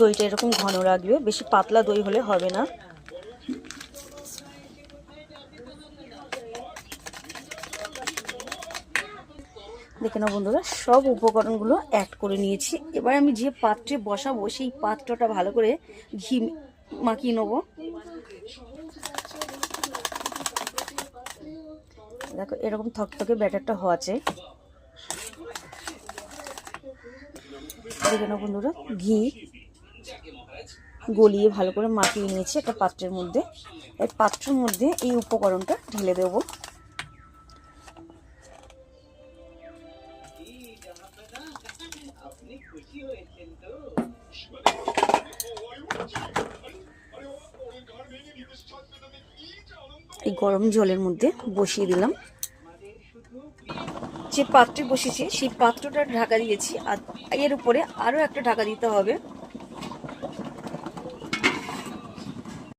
দইটা এরকম ঘন রাখবে, বেশি পাতলা দই হলে হবে না। দেখে নাও বন্ধুরা, সব উপকরণগুলো অ্যাড করে নিয়েছি। এবার আমি যে পাত্রে বসাবো সেই পাত্রটা ভালো করে ঘি মাখিয়ে নেবো। দেখো এরকম থকথকে ব্যাটারটা হওয়া চাই। দেখে নাও বন্ধুরা, ঘি গলিয়ে ভালো করে মাখিয়ে নিয়েছি একটা পাত্রের মধ্যে। এই পাত্রের মধ্যে এই উপকরণটা ঢেলে দেবো। এই গরম জলের মধ্যে বসিয়ে দিলাম। যে পাত্রে বসেছি সেই পাত্রটা ঢাকা দিয়েছি, আর এর উপরে আরও একটা ঢাকা দিতে হবে।